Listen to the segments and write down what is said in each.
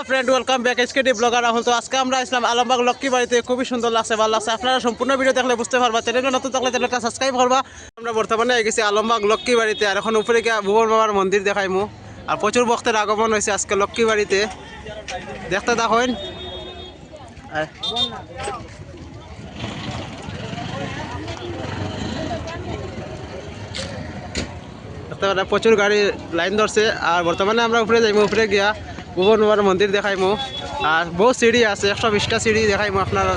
Friend welcome back SKD blogger Rahul. তো আজকে আমরা আসলাম আলমবাগ লক্ষ্মী বাড়িতে। খুবই সুন্দর লাগছে, ভালো লাগছে। আপনারা সম্পূর্ণ ভিডিও দেখলে বুঝতে পারবা। চ্যানেলে নতুন থাকলে চ্যানেলটা সাবস্ক্রাইব করবা। আমরা বর্তমানে গেছি আলমবাগ লক্ষ্মী বাড়িতে, আর এখন উপরে গিয়ে ভুবন বাবার মন্দির দেখাইমু। আর প্রচুর ভক্তের আগমন হয়েছে আজকে লক্ষ্মী বাড়িতে, দেখতে দেখেন। প্রচুর গাড়ি লাইন ধরছে। আর বর্তমানে আমরা উপরে যাইমু, উপরে গিয়া ভুবন বাবার মন্দির দেখাইমু। আর বহু সিঁড়ি আছে, 120টা সিঁড়ি দেখাইমু আপনারা।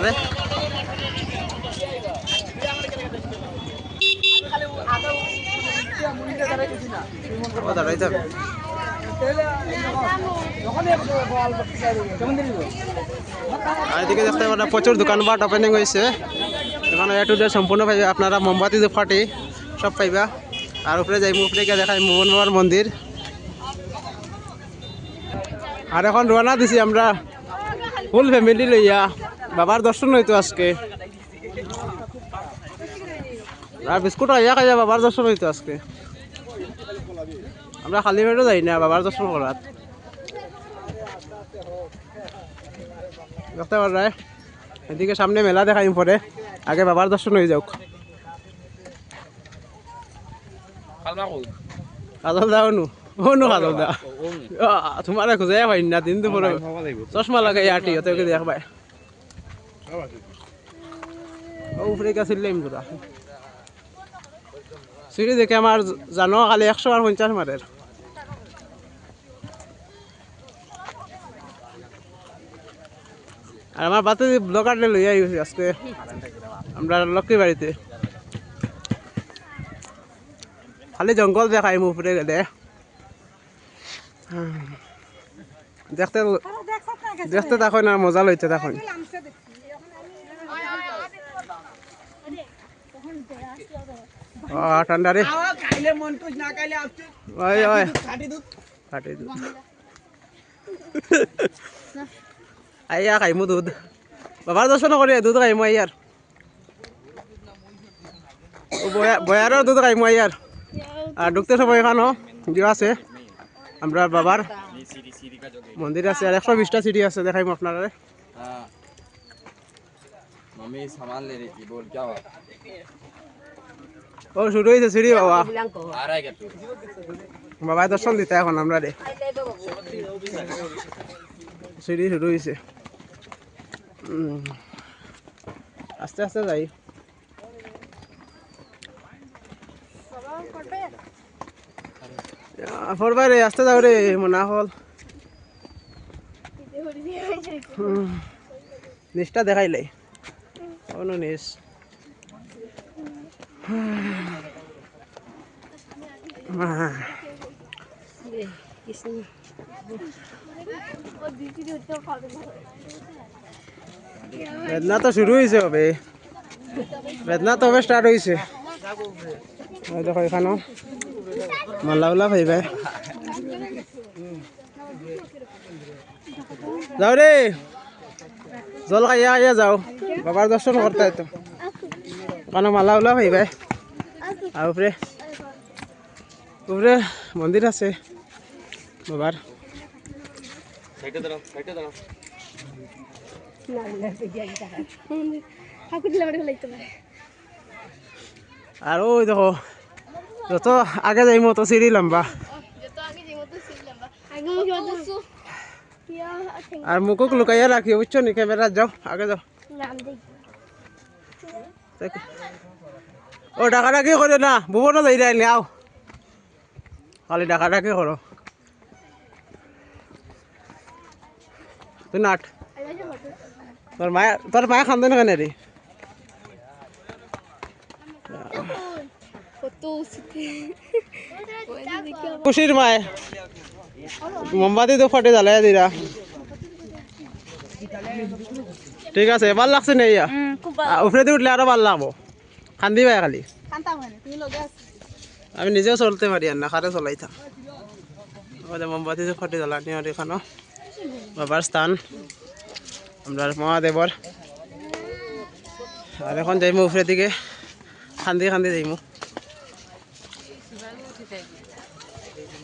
এদিকে দেখতে পারেন প্রচুর দোকানপাট ওপেনিং হয়েছে। এখানে এ টু জেড সম্পূর্ণ পাইবে আপনারা, মোমবাতি ধূপকাঠি সব পাইবা। আর উপরে যাইমু, উপরে গিয়ে দেখাই ভুবন বাবার মন্দির। আর এখন রওনা দিছি আমরা ফুল ফ্যামিলি লইয়া। বাবার দর্শন হইতো আজকে, আর বিস্কুট আইয়া খাইয়া বাবার দর্শন হইতো আজকে। আমরা খালি পেটও যাই না বাবার দর্শন করার। দেখতে পার রায় এদিকে সামনে মেলা দেখাইম, পরে আগে বাবার দর্শন হয়ে যাওক। কাজল দা অনু অনু কাজল দা তোমার খুঁজে পাই না, দিন দুপুরে চশমা লাগাই আটি ওকে দেখ ভাই। উপরে গেছিলাম তোরা সিঁড়ি দেখে আমার জানো খালি 150 মারের। আর আমার বাতে ব্লগারটা লইয়া গেছি আজকে আমরা লক্ষ্মী বাড়িতে। খালি জঙ্গল দেখাই উপরে গেলে, দেখতে দেখতে তখন আর মজা লইতে তখন। ঠান্ডা রে, আইয়া খাইমু দুধ। বাবার দর্শন করি দুধ খাইমু আইয়ার, বয়ারও দুধ খাইমু আইয়ার। আর ঢুকতে সময় এখানো যে আছে আমরা বাবার মন্দির আছে, আর 120টা সিঁড়ি আছে দেখাইমু আপনারা। ও শুরু হয়েছে সিঁড়ি বাবা, বাবাই দর্শন দিতে এখন আমরা রে। সিঁড়ি শুরু হয়েছে, আস্তে আস্তে যাই। ফরবাই রে, আস্তে যাও রে, মনা হল নিচটা দেখাইলে কোনো নিচ। বেদনা তো শুরু হয়েছে হবে, বেদনা তো হবে স্টার্ট হয়েছে। দেখো এখানো মাল্লা উল্লা ভাইবে যাও রে, জল খাইয়া খাইয়া যাও বাবার দর্শন করতে তো। কানো মালা উল্লা ভাইবে। আর উপরে উপরে মন্দির আছে বাবার। আর ওই দেখো যত আগে যাই মতো সিঁড়ি লম্বা। আর মুখক লুকাইয়া রাখি বুঝছো নি, ক্যামেরা যাও আগে যাও। ও ডাকাডাকি করে না, ভুবনও যাই রাইনি আও, খালি ডাকাডাকি করো। তুই নাট তোর মায়া খান দেন কেন রে? খুশির মায় মোমবাতি তো ফটে জ্বালাই দিরা। ঠিক আছে, ভাল লাগছে না? ইয়া উপরে দিয়ে উঠলে আরো ভাল লাগবো। খান্দি ভাই খালি আমি নিজেও চলতে পারি আর না, খারে চলাইতাম। মোমবাতি তো ফটে জ্বালানি। আর এখানো বাবার স্থান, আমরা মহাদেবর। আর এখন যাইমু উপরের দিকে, খান্দি খান্দি যাইমু।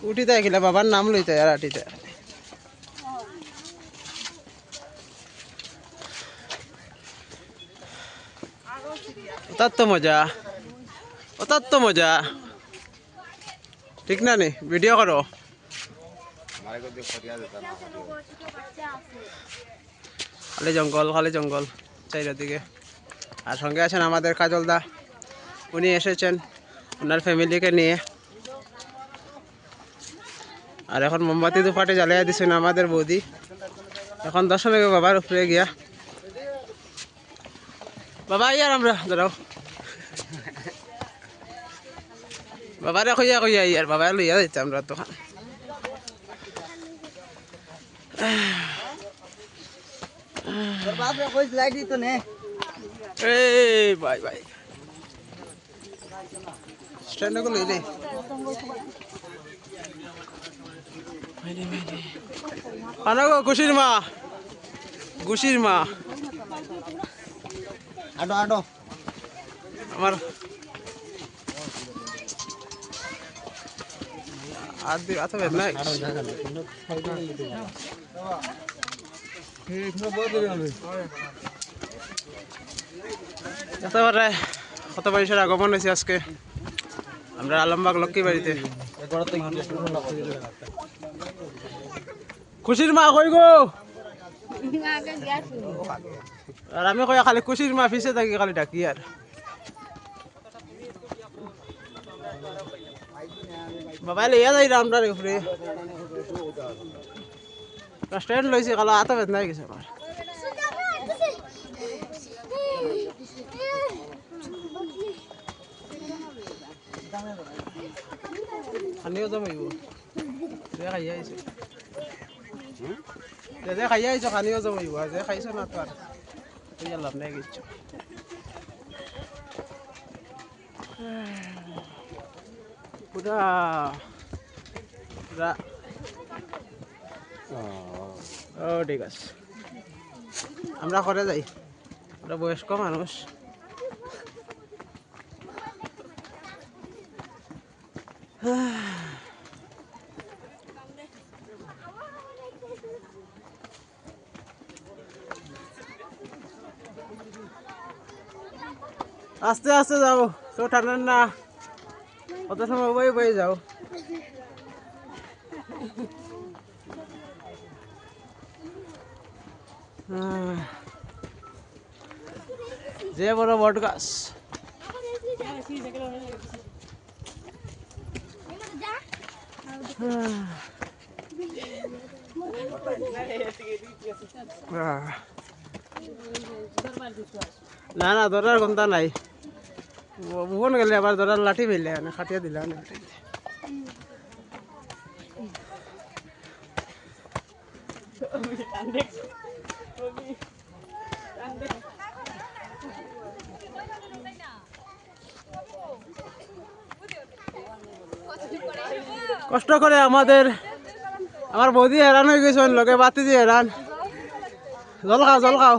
উঠিতে গেলে বাবার নাম লইতে আর আটিতে ওটার তো মজা, ওটার তো মজা, ঠিক না নি? ভিডিও করো। খালি জঙ্গল, খালি জঙ্গল চারিদিকে। আর সঙ্গে আছেন আমাদের কাজল দা, উনি এসেছেন ওনার ফ্যামিলিকে নিয়ে। আর এখন মোমবাতি দুপাটে জ্বালিয়ে দিচ্ছেন আমাদের বৌদি। এখন দর্শন হবে বাবার উপরে গিয়া। বাবা ইয়ার আমরা দাঁড়াও, বাবারে কইয়া কইয়া ইয়ার বাবা লইয়া যাইতে আমরা তখন। এই ভাই ভাই স্ট্যান্ড করে লইলে আনাগো খুশির মা, খুশির মা আডো আডো আমার আর দি আতো বেদনা একেবারে কত মানুষের আগমন হয়েছে আজকে আমরা আলমবাগ লক্ষ্মী বাড়িতে। খুশির মা কই গো? আর আমি কই খালি খুশির মা পিছে থাকি খালি ডাকি আর বাবা লইয়া যাই আমরা উপরে স্ট্যান্ড লইছে কালা আতো বেদনা হয়ে গেছে আমার। খানিও জমাইব যে খাইয়া আইছে, যে খাইয়া আইছো খানিও জমাইব, যে খাইছো না তো আর তুই লাভ নাই গেছ। পুরা পুরা ও ঠিক আছে, আমরা করে যাই, আমরা বয়স্ক মানুষ। আস্তে আস্তে যাও তো ঠান্ডা না, কত সময় বই বই যাও। যে বড় বট গাছ, না না ধরার কোনটা নাই, ভুবন গেলে আবার ধরার লাঠি ফেললে খাটিয়া দিলে কষ্ট করে আমাদের আমার বৌদি হেরান হয়ে গেছে, লগে বাতি দিয়ে হেরান। জল খাও জল খাও,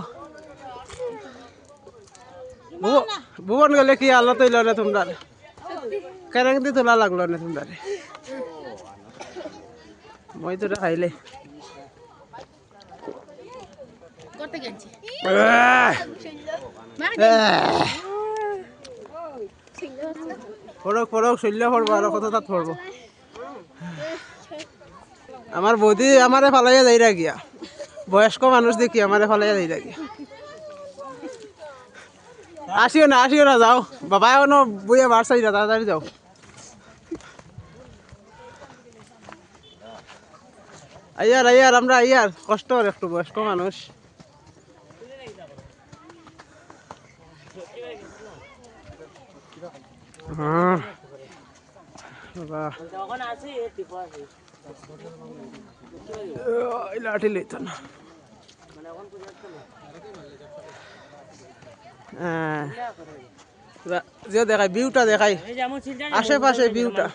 ভুবন গেলে কি আল্লাহ তৈল না তোমরা কেন দিয়ে তোলা লাগলো না তোমরা, মই তো খাইলে ফরক ফরক শৈল্য পড়বো আর কত তাত পড়বো। আমার বৌদি আমারে ফালাইয়া যাই গিয়া, বয়স্ক মানুষ দেখি আমারে ফালাইয়া যাই গিয়া। আসিও না যাও, বাবা এখনো বইয়া বার চাই তাড়াতাড়ি যাও। আইয়ার আইয়ার আমরা আইয়ার কষ্ট একটু বয়স্ক মানুষ। হ্যাঁ লাঠি লইত না, যে দেখাই ভিউটা দেখাই আশেপাশে ভিউটা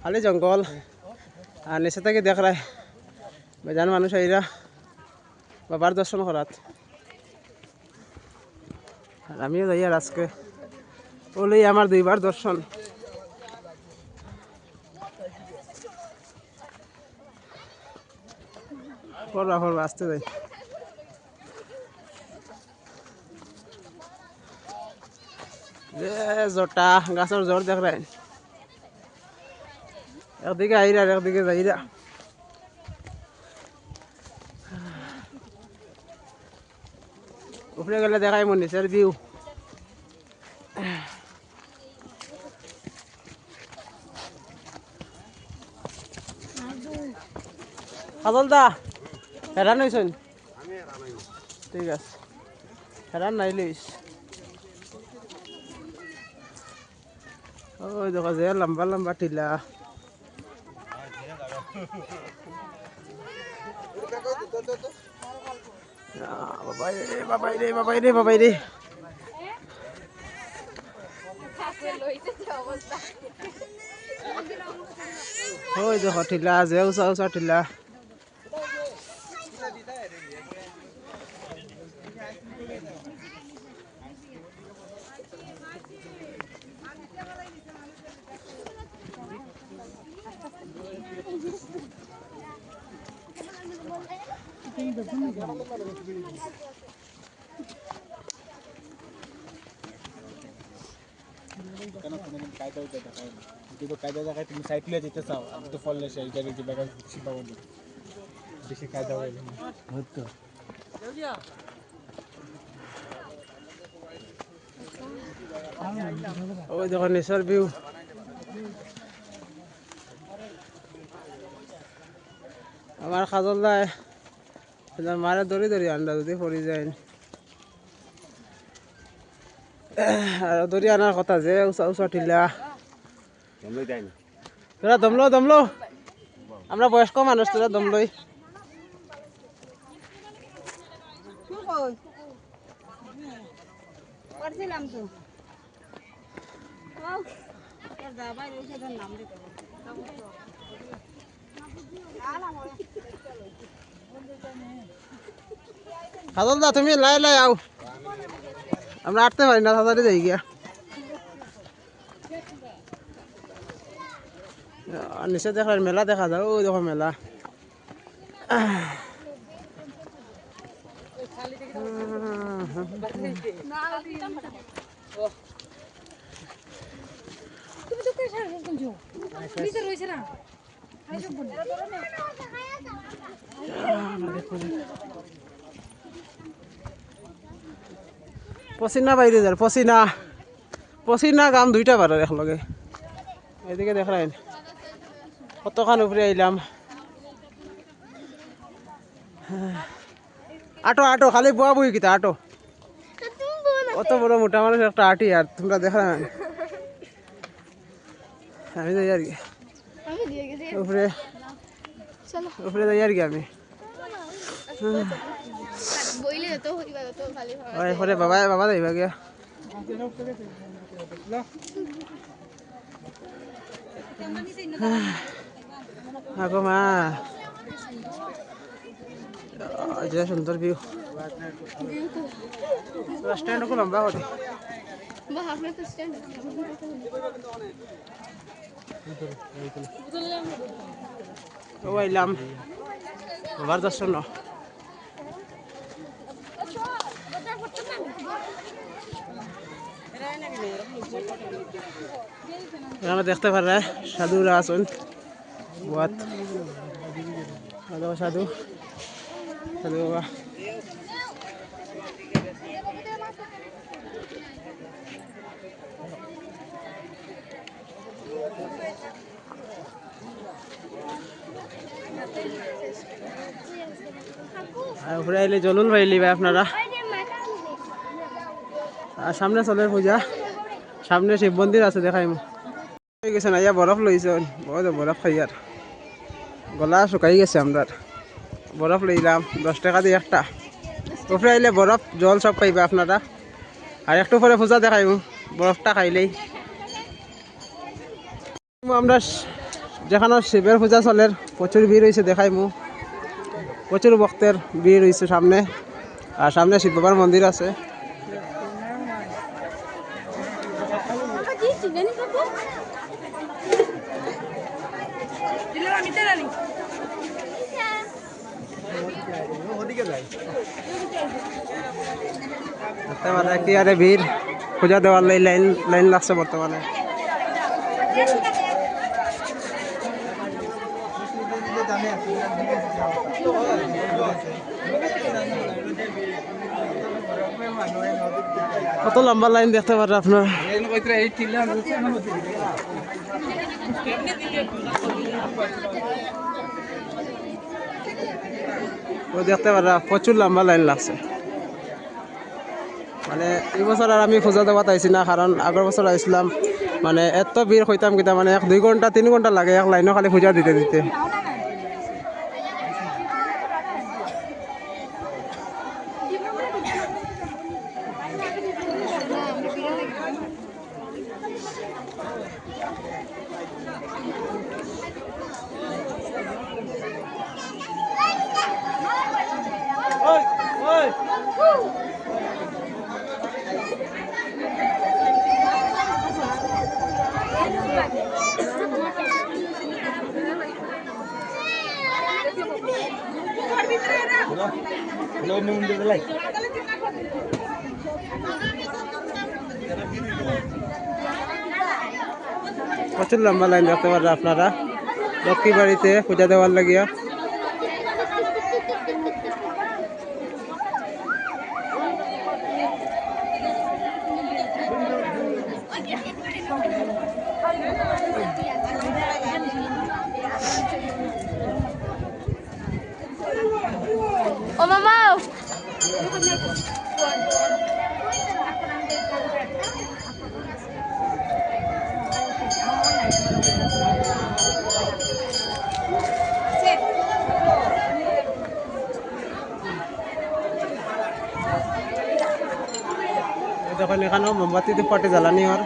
খালি জঙ্গল আর নিচে থেকে দেখায় বেজান মানুষ আইরা বাবার দর্শন করাত। আর আমিও যাই আর আজকে ওলেই আমার দুইবার দর্শন। পড়বা পড়বা আসতে যাই। জোটা গাছের জোর দেখ রাই একদিকে আইরা আর একদিকে যাইরা উপরে গেলে দেখাই মন নিচের ভিউ কাজল দা হেরান হয়েছেন ঠিক আছে হেরান নাই লইস ওই দেখো যে লম্বা লম্বা টিলা বাবাই রে বাবাই রে বাবাই রে বাবাই রে ওই দেখো টিলা যে উঁচা উঁচা টিলা কায়দা জায়গায় তুমি সাইকেলে যেতে চাও আমি তো ফললে সেই জায়গায় যে ব্যাগ বেশি পাবো না বেশি কায়দা হয়ে গেল হতো ওই দেখো নেচার ভিউ আমার কাজল দায় মারে দড়ি দড়ি আন্ডা যদি পড়ি যায় আর দড়ি আনার কথা যে উঁচা উঁচা টিলা তোরা দমলো দমলো আমরা বয়স্ক মানুষ তোরা দমলই কাজল দা তুমি লাই লাই আও আমরা আটতে পারি না তাড়াতাড়ি যাই গিয়া নিচে দেখার মেলা দেখা যায় ওই দেখো মেলা পসিনা বাইরে যার পসিনা পসিনা গাম দুইটা বারের একলগে এদিকে দেখাইন কতখান উপরে আইলাম আটো আটো খালি বুয়া বুই কিতা আটো অত বড় মোটা মানুষ একটা আটি আর তোমরা দেখা আমি যাই আর কি উপরে উপরে যাই আর কি আমি পরে বাবা বাবা যাইবা গিয়া আগো মা যে সুন্দর ভিউ স্ট্যান্ড খুব লম্বা করে ও আইলাম বাবার দর্শন আমরা দেখতে পারা সাধুরা আছেন বহুত সাধু সাধু বাবা ঘুরে আইলে জলুল ভাইলি ভাই আপনারা আর সামনে চলে পূজা সামনে শিব মন্দির আছে দেখাই হয়ে গেছে না ইয়া বরফ লইছে বহুত বরফ খাই আর গলা শুকাই গেছে আমরা বরফ লইলাম 10 টাকা দিয়ে একটা উপরে আইলে বরফ জল সব পাইবা আপনারা আর একটু পরে পূজা দেখাইব বরফটা খাইলেই আমরা যেখানে শিবের পূজা চলের প্রচুর ভিড় হয়েছে দেখাইমু প্রচুর ভক্তের ভিড় হয়েছে সামনে আর সামনে শিব বাবার মন্দির আছে কি আরে ভিড় পূজা দেওয়ার লাইন লাইন লাগছে বর্তমানে। কত লম্বা লাইন দেখতে পারেন আপনার। দেখতে পারা প্রচুর লম্বা লাইন লাগছে। মানে এই বছর আর আমি পূজা দেওয়াত আইছি না, কারণ আগের বছর আইছিলাম মানে এত ভিড় হইতাম কিতা মানে 1-2 ঘন্টা 3 ঘন্টা লাগে এক লাইনও খালি পূজা দিতে দিতে। প্রচুর লম্বা লাইন দেখতে পারেন আপনারা লক্ষ্মী বাড়িতে পূজা দেওয়ার লাগিয়া। ও মামা দেখুন এখানেও মোমবাতি পাটে জ্বালানি আর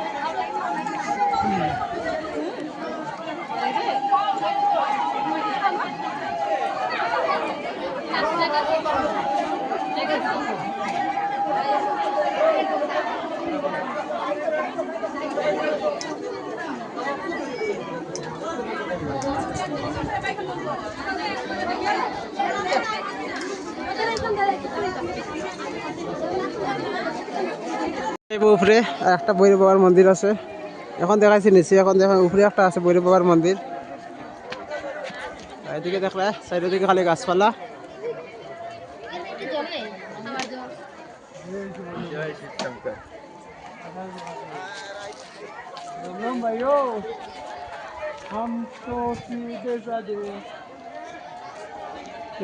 উপরে একটা বৈরব বাবার মন্দির আছে। এখন দেখাইছি নিচে, এখন দেখা উপরে একটা আছে বৈরব বাবার মন্দির। এদিকে দেখলে সাইডের দিকে খালি গাছপালা।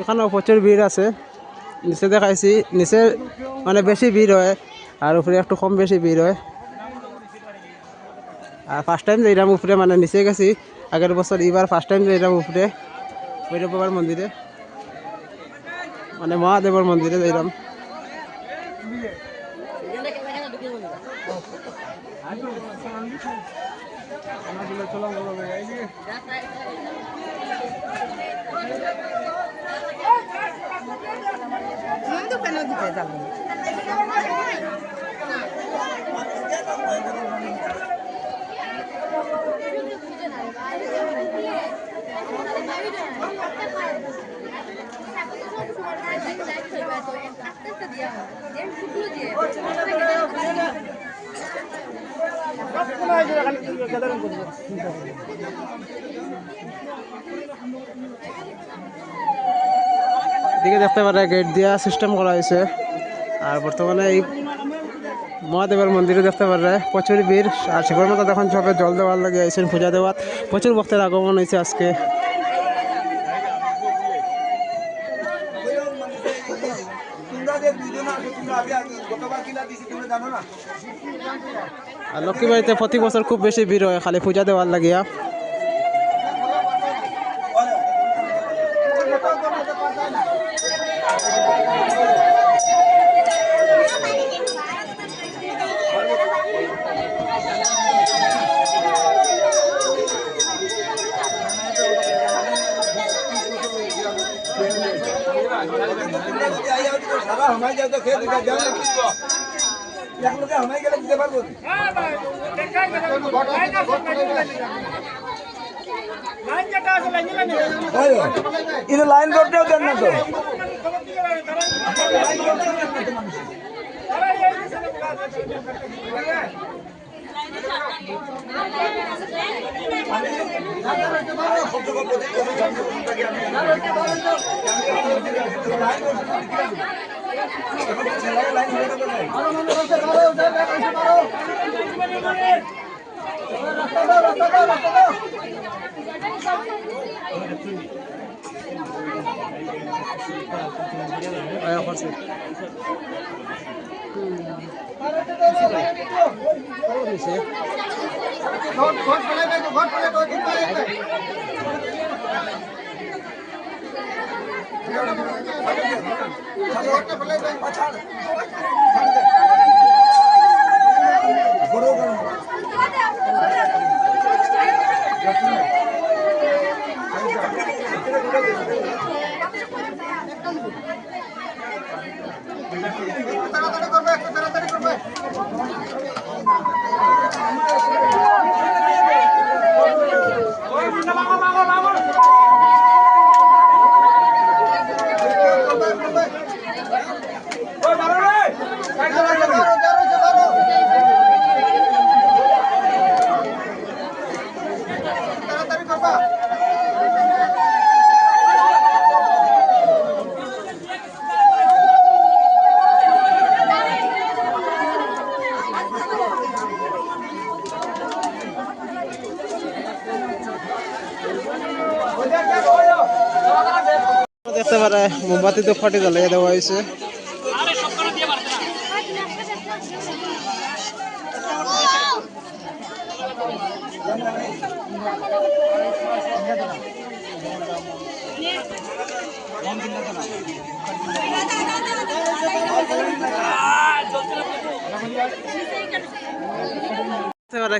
এখানেও প্রচুর ভিড় আছে। নিচে দেখাইছি, নিচে মানে বেশি ভিড় হয় আর উপরে একটু কম বেশি ভিড় হয়। আর ফার্স্ট টাইম যাইলাম উপরে, মানে নিচে গেছি আগের বছর, এবার ফার্স্ট টাইম যাইলাম উপরে ভৈরব বাবার মন্দিরে, মানে মহাদেবর মন্দিরে যাইলাম। এদিকে দেখতে পারে গেট দিয়া সিস্টেম করা হয়েছে। আর বর্তমানে এই মহাদেবের মন্দিরে দেখতে পারে প্রচুর ভিড়। আর শিবের মতো এখন সবে জল দেওয়ার লাগে আইসেন পূজা দেওয়ার। প্রচুর ভক্তের আগমন হয়েছে আজকে। আর লক্ষ্মী বাড়িতে প্রতি বছর খুব বেশি ভিড় হয় খালি পূজা দেওয়ার লাগিয়া। ಇದು ಲೈನ್ ಕೊಟ್ಟೆ ಅನ್ನೋದು দেখতে পারে মোমবাতি তো ফাটে জ্বালিয়ে দেওয়া হয়েছে।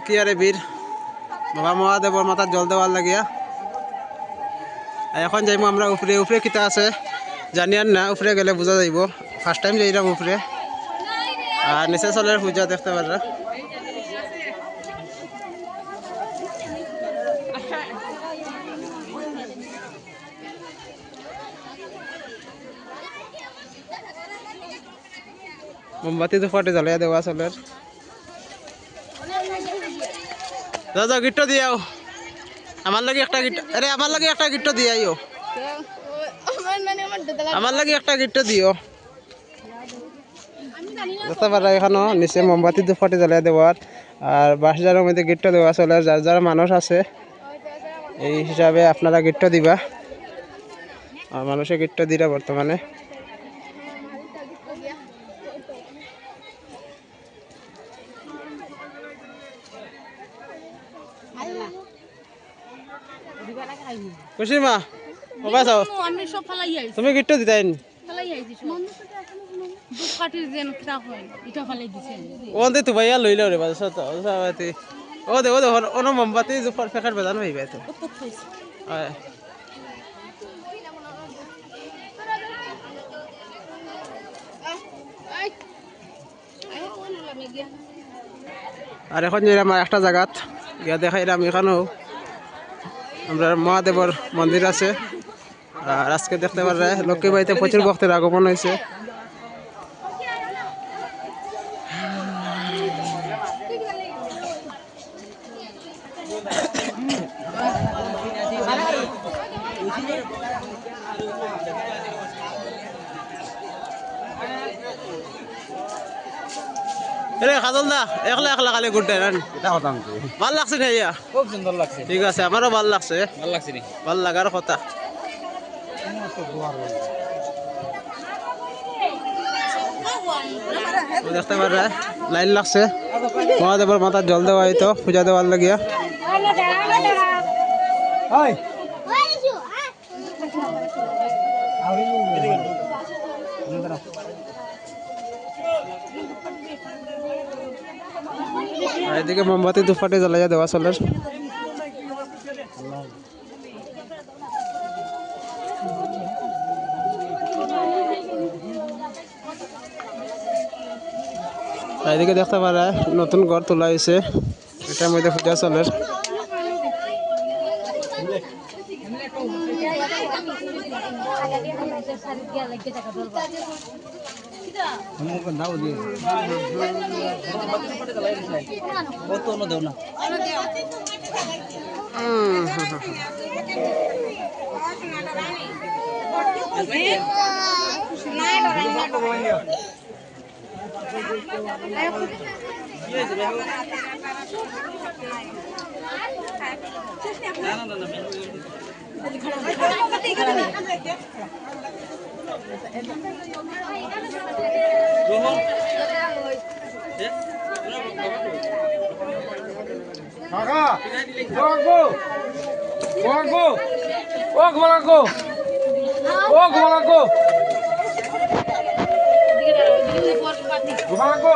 কি আরে বীর বাবা মহাদেবর মাথার জল দেওয়ার লাগিয়া এখন যাইব আমরা উপরে। উপরে কিতা আছে জানিয়ার না, উপরে গেলে বোঝা যাইব। ফার্স্ট টাইম যাইলাম উপরে। আর নিচে চলের পূজা দেখতে পারা। মোমবাতি তো ফাটে জ্বালিয়ে দেওয়া চলের। দাদা গিট্টো দিয়াও আমার লাগে একটা গিট্টো। আরে আমার লাগে একটা গিট্টো দিয়াইও। আমার লাগে একটা গিট্টো দিও। দেখতে পারা এখানো নিচে মোমবাতি তো ফাটে জ্বালিয়ে দেওয়ার। আর বাসজারের মধ্যে গিট্টো দেওয়া চলে। যার যার মানুষ আছে এই হিসাবে আপনারা গিট্টো দিবা। আর মানুষে গিট্টো দিরা বর্তমানে। খুশি মা বাবা যাও আমি সব ফালাই আইছি তুমি গিট্টো দিতাইন ফালাই আইছি সব দুধ কাটির যেন কিটা হয় এটা ফালাই দিছে ওতে তো ভাইয়া লইল রে বাস তো সাবাতি ও দে ওনো মোমবাতি জুফার ফেকার বাজান হইবে তো হয়। আর এখন যাইলাম একটা জায়গাত গিয়া দেখাইলাম এখানেও আমরা মহাদেবর মন্দির আছে। আর আজকে দেখতে পারে লক্ষ্মী বাড়িতে প্রচুর ভক্তের আগমন হয়েছে। রে খাদল দা একলা একলা খালি ঘুরতে ভাল লাগছে না ইয়া? খুব সুন্দর লাগছে। ঠিক আছে, আমারও ভাল লাগছে। ভালো লাগছে নি? ভাল লাগার কথা। দেখতে পারে লাইন লাগছে মহাদেবের মাথার জল দেওয়া হইতো পূজা দেওয়ার লাগিয়া। এদিকে মোমবাতি দুফাটে জ্বালাইয়া দেওয়া চলের। এদিকে দেখতে পারা নতুন ঘর তোলা হয়েছে, এটার মধ্যে পূজা চলের। কাকা ওগো ওগো ও ঘোলাগো ও ঘোলাগো ঘোলাগো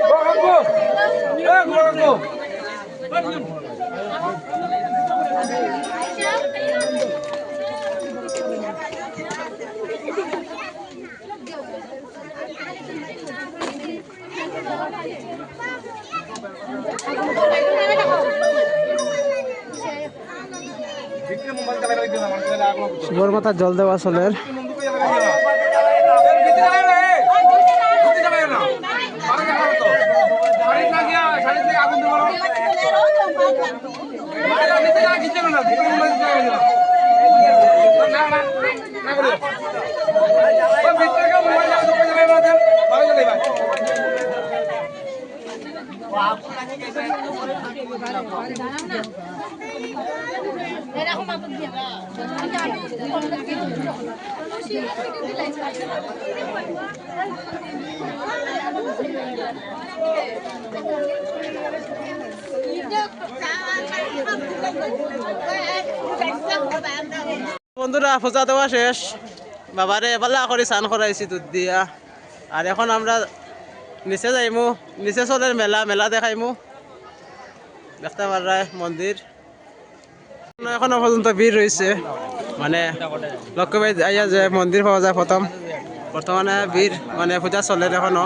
ঘোলাগো এ ঘোলাগো শুভর মাথা জল দেওয়া চলের বন্ধুরা পূজা দেওয়া শেষ বাবারে পাল্লা করে স্নান করাইছি দুধ দিয়া আর এখন আমরা নিচে যাইমু নিচে চলের মেলা মেলা দেখাইমু দেখতে পারায় মন্দির এখনো পর্যন্ত ভিড় রয়েছে মানে লক্ষ্মীবাই আইয়া যে মন্দির পাওয়া যায় বর্তমানে ভিড় মানে পূজা চলে এখনো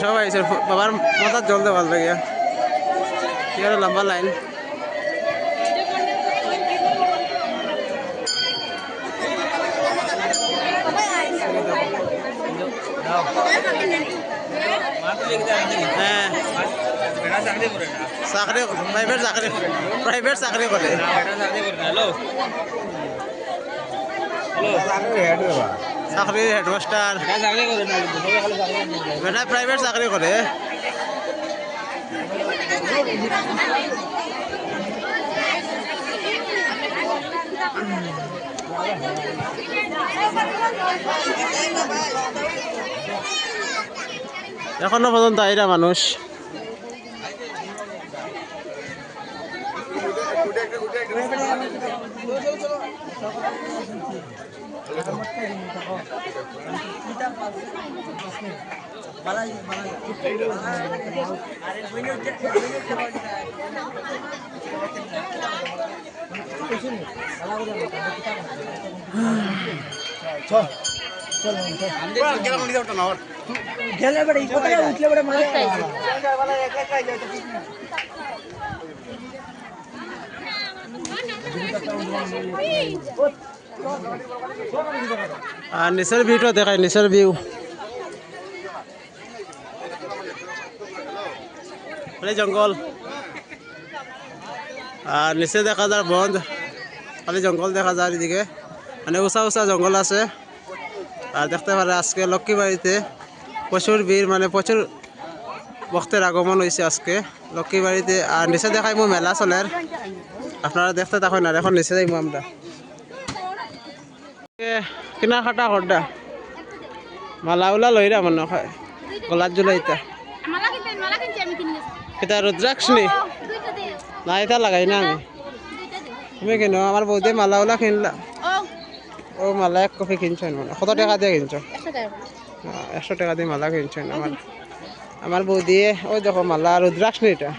সবাই আইসে বাবার মাথার জল দেওয়ার লাগে কি লম্বা লাইন চাকরি প্রাইভেট চাকরি করে চাকরির হেডমাস্টার বেটা প্রাইভেট চাকরি করে এখনো পর্যন্ত আইরা মানুষ আর নিচের ভিউটা দেখায় নিচের ভিউ জঙ্গল আর নিচে দেখা যায় বন্ধ খালি জঙ্গল দেখা যায় এদিকে মানে উঁচা উঁচা জঙ্গল আছে আর দেখতে পারে আজকে লক্ষ্মীবাড়িতে প্রচুর ভিড় মানে প্রচুর ভক্তের আগমন হয়েছে আজকে লক্ষ্মীবাড়িতে আর নিচে দেখাই মো মেলা চলের আপনারা দেখতে থাকেন আর এখন নিচে যাইমু আমরা কিনা খাটা খরদা মালা উলা লইরা মনে হয় গলাত জুলাইতা এটা রুদ্রাক্ষ নি না এটা লাগাই না আমি তুমি কেন আমার বৌদি মালা উলা কিনলা ও মালা এক কপি কিনছেন মানে কত টাকা দিয়ে কিনছো 100 টাকা দিয়ে মালা কিনছেন আমার বৌদি ওই দেখো মালা রুদ্রাক্ষ নি এটা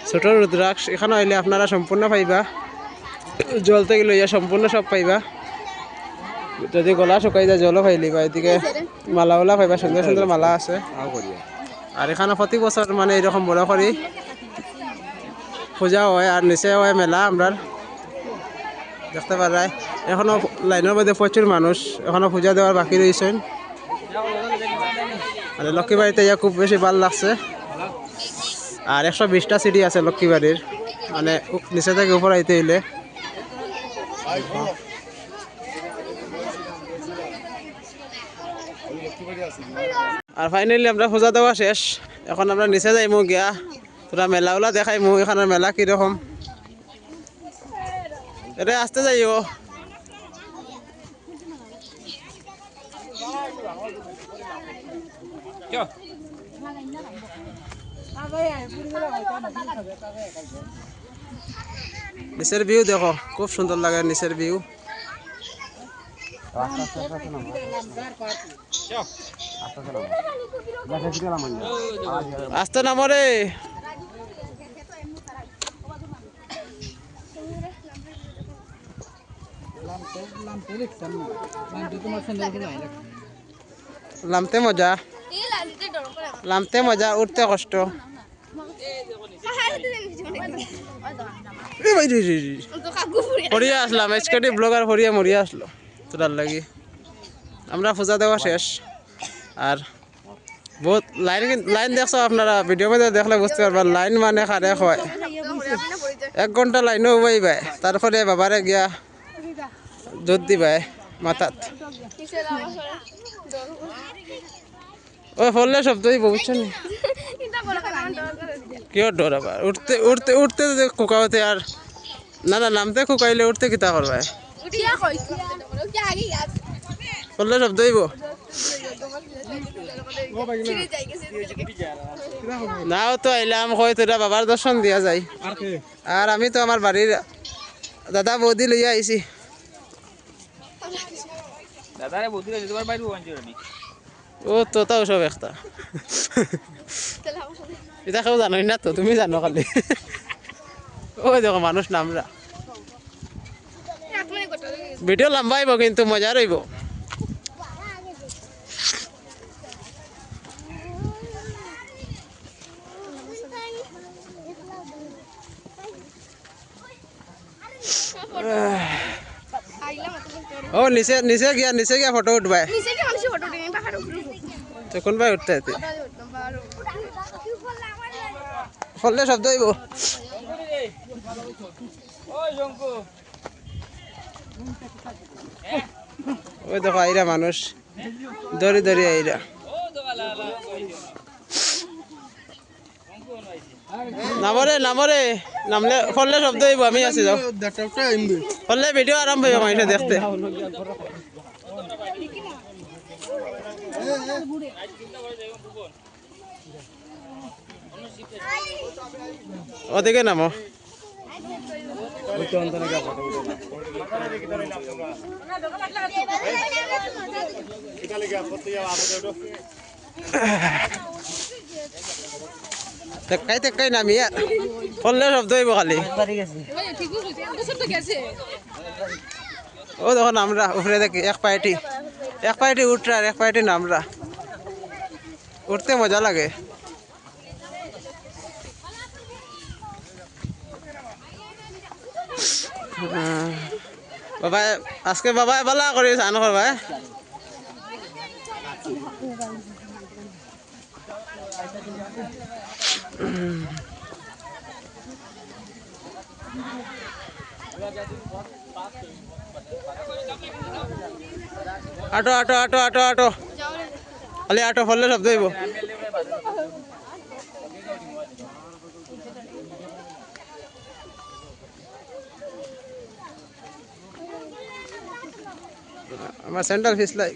ছোট রুদ্রাক্ষ এখানে হইলে আপনারা সম্পূর্ণ পাইবা জল থেকে লইয়া সম্পূর্ণ সব পাইবা যদি গলা শুকাই যায় জলও পাইলিবা এদিকে মালা উলা পাইবা সুন্দর সুন্দর মালা আছে আর এখানে প্রতি বছর মানে এরকম বড় করি পূজা হয় আর নিচে হয় মেলা আমরা দেখতে পারাই। এখনো লাইনের মধ্যে প্রচুর মানুষ, এখনো পূজা দেওয়ার বাকি রয়েছেন। আর লক্ষ্মীবাড়িতে ইয়া খুব বেশি ভালো লাগছে। আর 120টা সিঁড়ি আছে লক্ষ্মীবাড়ির, মানে নিচে থেকে উপর আইতে হইলে। আর ফাইনালি আমরা পূজা দেওয়া শেষ, এখন আমরা নিচে যাইমু গিয়া তোরা মেলাগুলা দেখাইমু এখানের মেলা কিরকম। এটা আসতে যাইও। নিচের ভিউ দেখো, খুব সুন্দর লাগে নিচের ভিউ। আসতে নামো রে। নামতে মজা, নামতে মজা, উঠতে কষ্ট। হরিয়া আসলাম এসকেটি ব্লগার হরিয়া মরিয়া আসলো তোরার লাগি। আমরা পূজা দেওয়া শেষ। আর বহুত লাইন দেখছো আপনারা, ভিডিও মধ্যে দেখলে বুঝতে পারবেন লাইন মানে খারে হয়। 1 ঘন্টা লাইনও উবাইবাই, তারপরে বাবারে গিয়া দুধ দিবাই মাথাত। ও ফললে শব্দই বুঝছেন কিয় ডর আবার উঠতে উঠতে উঠতে কুকাওতে। আর না না নামতে কুকাইলে উঠতে কিতা করবাই, ফললে শব্দ হইব নাও তো আইলাম কই তোরা বাবার দর্শন দিয়া যায়। আর আমি তো আমার বাড়ির দাদা বৌদি লইয়া আইছি। ও তো তাও সব একটা এটা কেউ জানোই না তো, তুমি জানো খালি। ওই দেখো মানুষ নামরা। ভিডিও লম্বা হইব কিন্তু মজা রইব। ও নিচে নিচে গিয়া ফটো উঠবাই তখন ভাই উঠতে ফললে শব্দ হইব। ওই দেখো আইরা মানুষ দড়ি দড়ি আইরা। নামরে নামরে নামলে ফললে শব্দ হইব। আমি আছি যাও ফললে ভিডিও আরাম হইব মানুষে দেখতে। ওদিকে নামো। তেকাই নামি ফললে শব্দ হইব খালি। ও দেখো নামরা উপরে দেখি এক পায়েটি উঠরা আর এক পায়েটি নামরা। উঠতে মজা লাগে। বাবা আজকে বাবা বালা করে চান করবা। আটো আটো আটো আটো আটো খালি আটো ফললে শব্দ হইব। আমার স্যান্ডেল ফিসলাই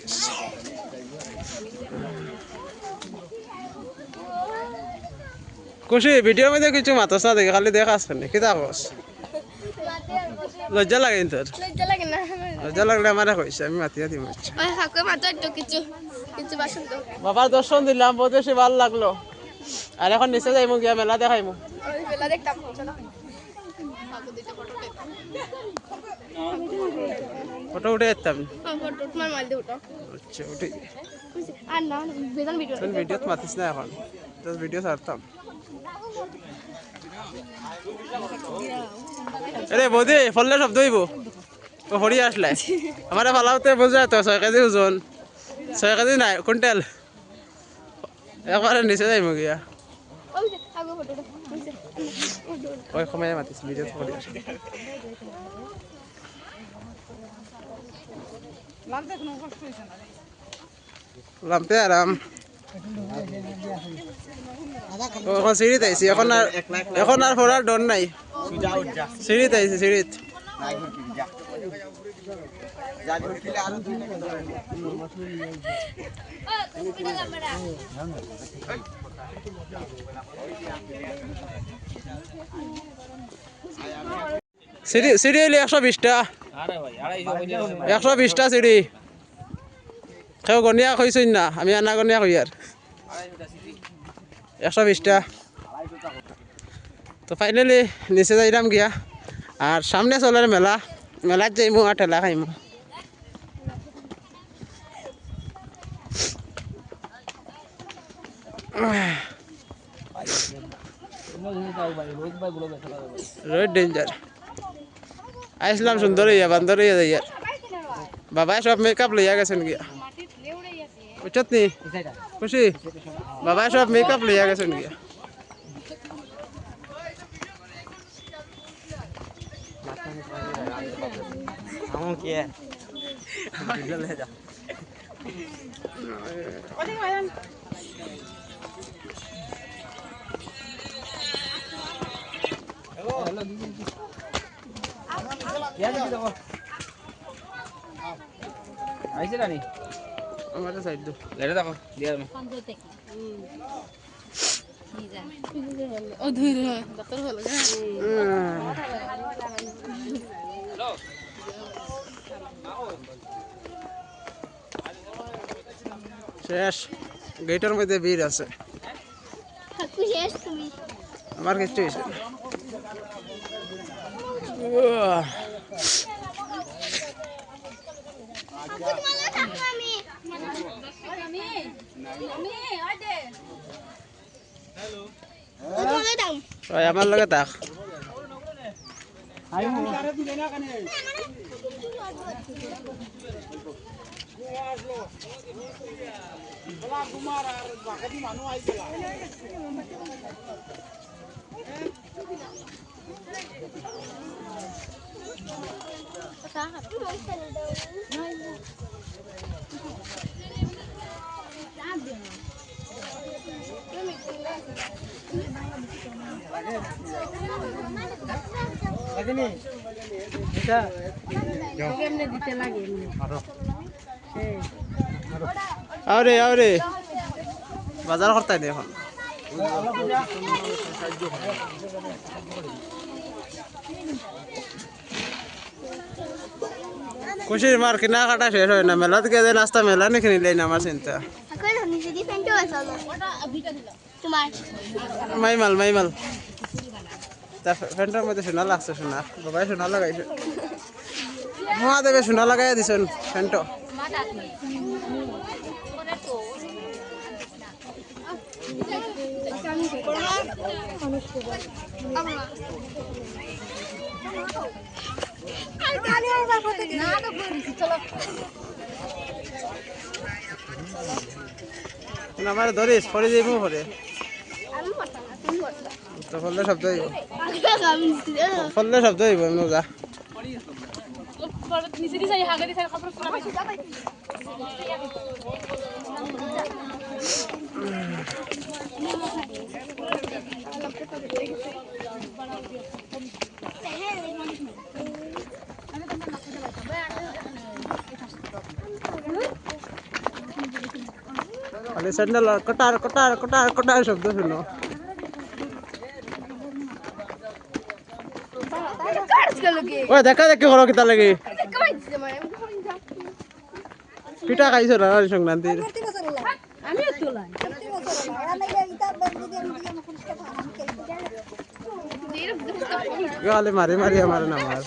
খুশি। ভিডিওর মধ্যে কিছু মাতস না দেখে খালি দেখাস কি থাকস। লজ্জা লাগে তোর? লজ্জা লাগলে আমারে কইছে, আমি মাতিয়া দিম। বাবার দর্শন দিলাম, বহুত বেশি ভালো লাগলো। আর এখন নিচে যাইমু গিয়া মেলা দেখাইমু। ফটো উঠে যেতাম। আচ্ছা উঠে ভিডিও মাতিস না এখন, ভিডিও ছাড়তাম। আরে বৌদি ফললে শব্দ হইব ও হরি আসলে আমার ফালাওতে বোঝা তো 6 কেজি ওজন 6 কেজি নাই কুইন্টাল একবারে নিচে যাইব গিয়া ওই সময় মাতিস ভিডিও করে আসলে লামতে আরাম এখন সিঁড়িতে আইসি এখন আর ফোরার ডর নাই সিঁড়িতে আইসি সিঁড়িত সিঁড়ি সিঁড়ি হইলে 120টা 120টা সিঁড়ি কেউ গনিয়া কইছই না আমি আনা গনিয়া কই আর 120টা তো ফাইনালি নিচে যাইলাম গিয়া আর সামনে চলার মেলা মেলাত যাইমু আর ঠেলা খাইমু রোড ডেঞ্জার আইসলাম সুন্দর হইয়া বান্দর হইয়া যাইয়ার বাবাই সব মেকআপ লইয়া গেছেন গিয়া বুঝছত নি খুশি বাবাই সব মেকআপ লইয়া গেছেন গিয়া আইছে রানি আমার সাইড দো লেটে দেখো দিয়া আমি ও ধুই দতর হলো শেষ গেটের মধ্যে ভিড় আছে আমার কিছু হয়েছে আমার লগে থাক আরে আরে বাজার করতে নেই এখন খুশির মার কিনা কাটা শেষ হয় না মেলা থেকে যে নাস্তা মেলা নি কিনিলেই না আমার চিন্তা মাইমাল তা ফ্যানটার মধ্যে সোনা লাগছে সোনা বাবাই সোনা লাগাইছে মহাদেবে সোনা লাগাই দিছেন ফ্যানটা আমার ধরিস পরে যাইব পরে তো ফললে শব্দ হইব ফললে শব্দ হইব এমন যা নিচে দিছে হাগে দিছে খবর শোনা পাইছি খালি স্যান্ডেল কটার কটার কটার কটার শব্দ শুনো ওই দেখা দেখি করো কিতা লাগে পিঠা খাইছো না সংক্রান্তির খালি মারি মারি আমার নামার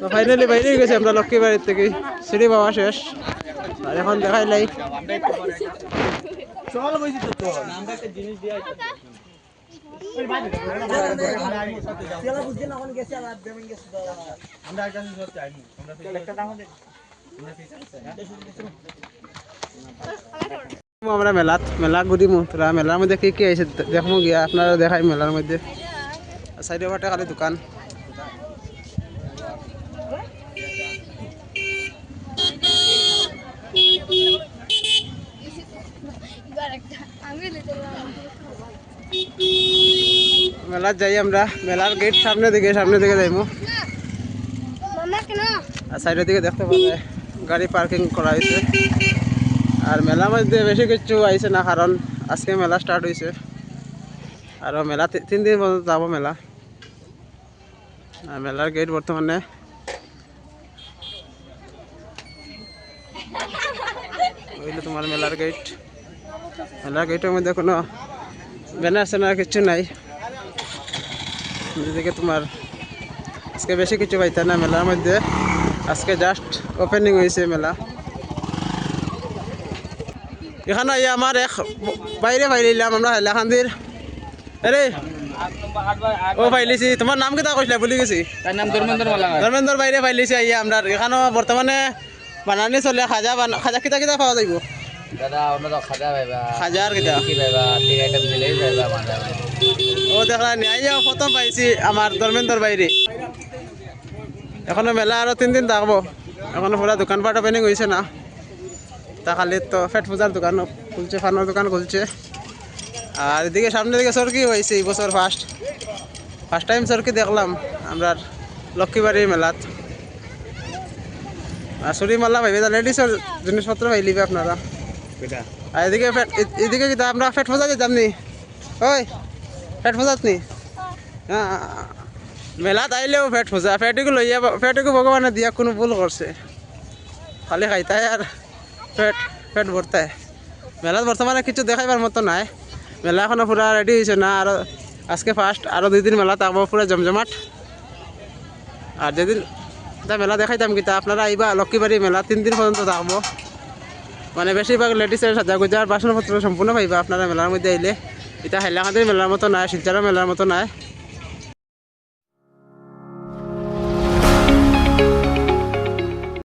তো ফাইনালি বাইরে গেছে আমরা লক্ষ্মী বাড়ির থেকে সিঁড়ি বাবা শেষ আর এখন দেখাইলাই চল বইছি তো চল আমরা একটা জিনিস দিয়ে তেলা বুঝছেন এখন গেছে আর পেমেন্ট গেছে তো আমরা একটা জিনিস করতে আইনি আমরা একটা দাম দে আমরা মেলা ঘুরিমু তোরা মেলার মধ্যে কি কি আছে দেখমু গিয়া আপনারা দেখাই মেলার মধ্যে সাইডে বাটে খালি দোকান মেলার যাই আমরা মেলার গেট সামনে দিকে যাইমু আর সাইডের দিকে দেখতে পাবে গাড়ি পার্কিং করা হয়েছে আর মেলার মধ্যে বেশি কিছু আইছে না কারণ আজকে মেলা স্টার্ট হয়েছে আর মেলা 3 দিন পর্যন্ত যাব মেলা আর মেলার গেট বর্তমানে ওইলো তোমার মেলার গেটের মধ্যে কোনো ব্যানার স্যানার কিছু নাই এদিকে তোমার আজকে বেশি কিছু পাইতে না মেলার মধ্যে আজকে জাস্ট ওপেনিং হয়েছে মেলা এখানে আমার এক বাইরে ফাইলাম আমরা হাইলাকান্দির আরে ও ফাইলিছি তোমার নাম কেটা কৈছিলা ভুলি গেছি তার নাম ধর্মেন্দ্র বাইরে ফাইলিছি আইয়া আমরা এখানেও বর্তমানে বানানি চলে খাজা কিতা কিতা পাওয়া যাইব দাদা আমরা তো খাজা ভাইবা খাজার কিতা কি ভাইবা ঠিক আইটেম দিলেই ভাইবা মাঝা ও দেখলা নিয়ে প্রথম পাইছি আমার ধর্মেন্দ্র বাইরে এখনো মেলা আরো 3 দিন থাকবো এখনো পুরা দোকানপাট ওপেনিং হয়েছে না তা খালি তো ফেট পূজার দোকান খুলছে ফানোর দোকান খুলছে আর এদিকে সামনের দিকে সরকি হয়েছে এই বছর ফার্স্ট টাইম সরকি দেখলাম আমরা লক্ষ্মীবাড়ির মেলাত আর সরি মাল্লা ভাইবে লেডিসের জিনিসপত্র পাইলিবে আপনারা আর এদিকে কি আমরা ফেট পূজা যেতাম নি ওই ফেট পূজাত নি মেলাত আইলেও ফেট পূজা ফেটুকু ভগবানে দিয়া কোনো ভুল করছে খালি খাইতায় আর ফেট ভরতায় মেলাত বর্তমানে কিছু দেখাইবার মতো নাই মেলা এখনো পুরা রেডি হয়েছে না আর আজকে ফার্স্ট আরো 2 দিন মেলা থাকবো পুরা জমজমাট আর যেদিন মেলা দেখাইতাম কিতা আপনারা আইবা লক্ষ্মীবাড়ি মেলা 3 দিন পর্যন্ত থাকবো মানে বেশিরভাগ লেডিসের সাজা গুজার বাসনপত্র সম্পূর্ণ পাইবা আপনারা মেলার মধ্যে আইলে এটা হাইলাকান্দির মেলার মতো নাই শিলচরের মেলার মতো নাই